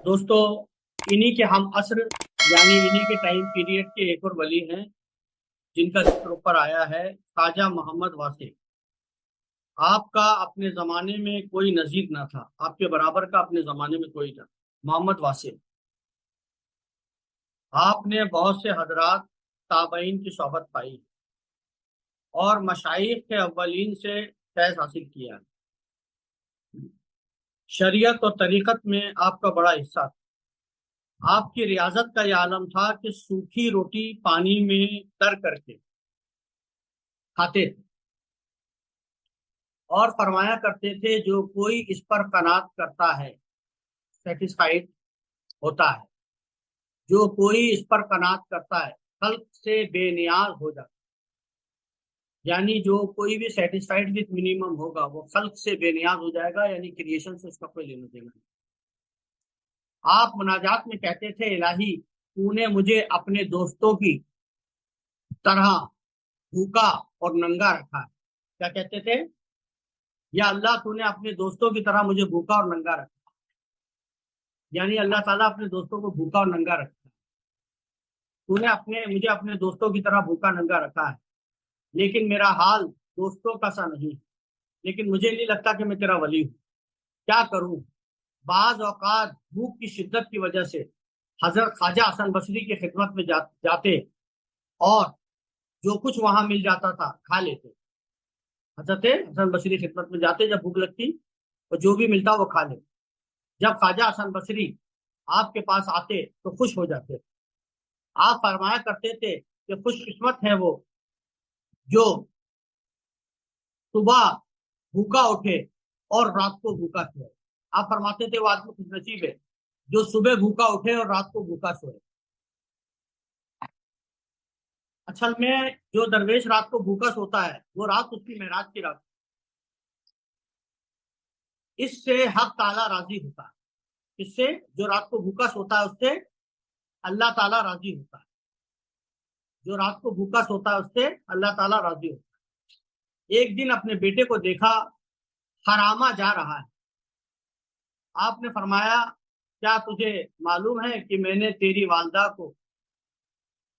دوستو، انہی کے ہم عصر یعنی انہی کے ٹائم پیریڈ کے ایک اور ولی ہیں جن کا ذکر اوپر آیا ہے، خواجہ محمد واسع۔ آپ کا اپنے زمانے میں کوئی نظیر نہ تھا، آپ کے برابر کا اپنے زمانے میں کوئی نہ۔ محمد واسع، آپ نے بہت سے حضرات تابعین کی صحبت پائی اور مشائخ کے اولین سے فیض حاصل کیا۔ شریعت اور طریقت میں آپ کا بڑا حصہ تھا۔ آپ کی ریاضت کا یہ عالم تھا کہ سوکھی روٹی پانی میں تر کر کے کھاتے تھے اور فرمایا کرتے تھے جو کوئی اس پر قناعت کرتا ہے سیٹسفائیڈ ہوتا ہے، جو کوئی اس پر قناعت کرتا ہے خلق سے بے نیاز ہو جاتا ہے۔ یعنی جو کوئی بھی سیٹسفائیڈ وتھ منیمم ہوگا وہ خلق سے بے نیاز ہو جائے گا، یعنی کریشن سے اس کا کوئی لینا دینا نہیں۔ آپ مناجات میں کہتے تھے الہی تو نے مجھے اپنے دوستوں کی طرح بھوکا اور ننگا رکھا ہے۔ کیا کہتے تھے؟ یا اللہ تو نے اپنے دوستوں کی طرح مجھے بھوکا اور ننگا رکھا، یعنی اللہ تعالیٰ اپنے دوستوں کو بھوکا اور ننگا رکھتا ہے۔ تو نے مجھے اپنے دوستوں کی طرح بھوکا ننگا رکھا ہے، لیکن میرا حال دوستوں کا سا نہیں، لیکن مجھے نہیں لگتا کہ میں تیرا ولی ہوں۔ کیا کروں؟ بعض اوقات بھوک کی شدت کی وجہ سے حضرت خواجہ حسن بصری کی خدمت میں جاتے اور جو کچھ وہاں مل جاتا تھا کھا لیتے۔ حضرت حسن بصری خدمت میں جاتے جب بھوک لگتی اور جو بھی ملتا وہ کھا لیتے۔ جب خواجہ حسن بصری آپ کے پاس آتے تو خوش ہو جاتے۔ آپ فرمایا کرتے تھے کہ خوش قسمت ہے وہ جو صبح بھوکا اٹھے اور رات کو بھوکا سوئے۔ آپ فرماتے تھے وہ آدمی خوش نصیب ہے جو صبح بھوکا اٹھے اور رات کو بھوکا سوئے۔ اصل میں جو درویش رات کو بھوکا سوتا ہے وہ رات اس کی معراج کی رات، اس سے حق تعالیٰ راضی ہوتا ہے۔ اس سے جو رات کو بھوکا سوتا ہے اس سے اللہ تعالیٰ راضی ہوتا ہے۔ جو رات کو بھوکا سوتا ہے اس سے اللہ تعالیٰ راضی ہوتا ہے۔ ایک دن اپنے بیٹے کو دیکھا حرامہ جا رہا ہے۔ آپ نے فرمایا کیا تجھے معلوم ہے کہ میں نے تیری والدہ کو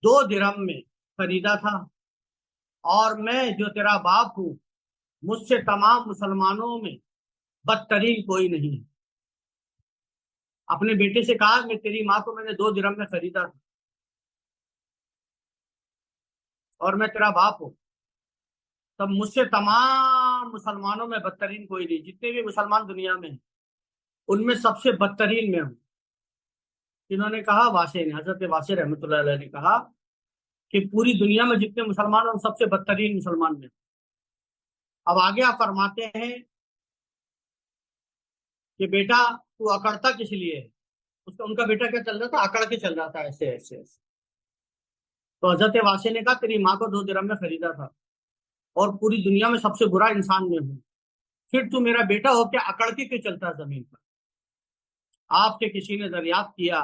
2 درہم میں خریدا تھا، اور میں جو تیرا باپ ہوں مجھ سے تمام مسلمانوں میں بدترین کوئی نہیں ہے۔ اپنے بیٹے سے کہا کہ تیری ماں کو میں نے 2 درہم میں خریدا تھا اور میں تیرا باپ ہوں، تب مجھ سے تمام مسلمانوں میں بدترین کوئی نہیں۔ جتنے بھی مسلمان دنیا میں ہیں ان میں سب سے بدترین میں ہوں۔ انہوں نے کہا واسع نے، حضرت واسع رحمۃ اللہ علیہ نے کہا کہ پوری دنیا میں جتنے مسلمان ہیں ان سب سے بدترین مسلمان میں ہوں۔ اب آگے آپ فرماتے ہیں کہ بیٹا تو اکڑتا کس لیے ہے؟ ان کا بیٹا کیا چل رہا تھا؟ اکڑ کے چل رہا تھا، ایسے ایسے ایسے۔ تو حضرت واسع نے کہا تیری ماں کو 2 درہم میں خریدا تھا اور پوری دنیا میں سب سے برا انسان میں ہوں، پھر تو میرا بیٹا ہو کے اکڑ کے کیوں چلتا ہے زمین پر؟ آپ سے کسی نے دریافت کیا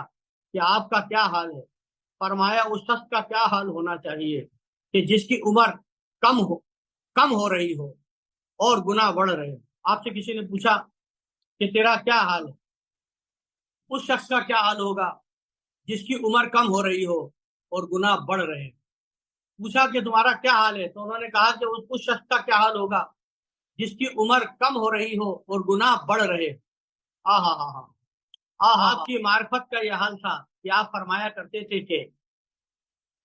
کہ آپ کا کیا حال ہے؟ فرمایا اس شخص کا کیا حال ہونا چاہیے کہ جس کی عمر کم ہو رہی ہو اور گناہ بڑھ رہے ہو۔ آپ سے کسی نے پوچھا کہ تیرا کیا حال ہے؟ اس شخص کا کیا حال ہوگا جس کی عمر کم ہو رہی ہو اور گناہ بڑھ رہے ہیں۔ پوچھا کہ تمہارا کیا حال ہے؟ تو انہوں نے کہا کہ اس شخص کا کیا حال ہوگا جس کی عمر کم ہو رہی ہو اور گناہ بڑھ رہے۔ ہاں ہاں ہاں، آپ کی معرفت کا یہ حال تھا کہ آپ فرمایا کرتے تھے کہ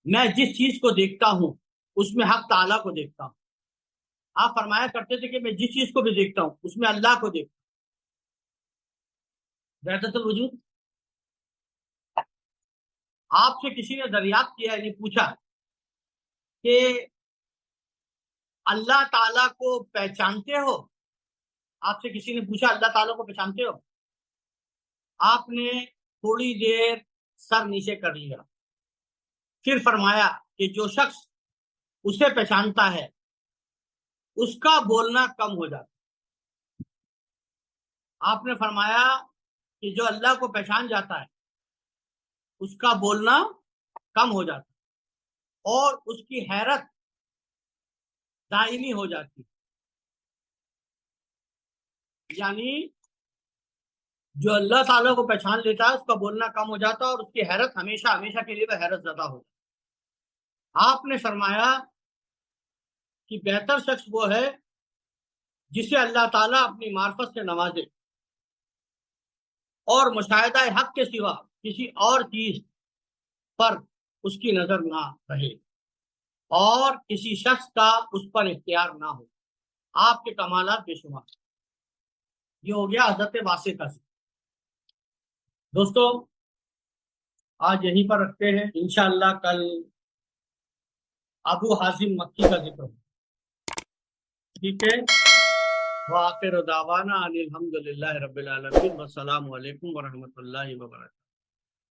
میں جس چیز کو دیکھتا ہوں اس میں حق تعالیٰ کو دیکھتا ہوں۔ آپ فرمایا کرتے تھے کہ میں جس چیز کو بھی دیکھتا ہوں اس میں اللہ کو دیکھتا ہوں، وحدت الوجود۔ آپ سے کسی نے دریافت کیا، یعنی پوچھا کہ اللہ تعالیٰ کو پہچانتے ہو؟ آپ سے کسی نے پوچھا اللہ تعالیٰ کو پہچانتے ہو؟ آپ نے تھوڑی دیر سر نیچے کر لیا، پھر فرمایا کہ جو شخص اسے پہچانتا ہے اس کا بولنا کم ہو جاتا۔ آپ نے فرمایا کہ جو اللہ کو پہچان جاتا ہے اس کا بولنا کم ہو جاتا اور اس کی حیرت دائمی ہو جاتی، یعنی جو اللہ تعالیٰ کو پہچان لیتا ہے اس کا بولنا کم ہو جاتا ہے اور اس کی حیرت ہمیشہ ہمیشہ کے لیے وہ حیرت زدہ ہو جاتی ہے۔ آپ نے فرمایا کہ بہتر شخص وہ ہے جسے اللہ تعالیٰ اپنی معرفت سے نوازے اور مشاہدہ حق کے سوا کسی اور چیز پر اس کی نظر نہ رہے اور کسی شخص کا اس پر اختیار نہ ہو۔ آپ کے کمالات بے شمار۔ یہ ہو گیا حضرت واسطہ سے۔ دوستو آج یہیں پر رکھتے ہیں، انشاءاللہ کل ابو حازم مکی کا ذکر ہو، ٹھیک ہے؟ وآخر دعوانا ان الحمد للہ رب العالمین، والسلام علیکم ورحمۃ اللہ وبرکاتہ۔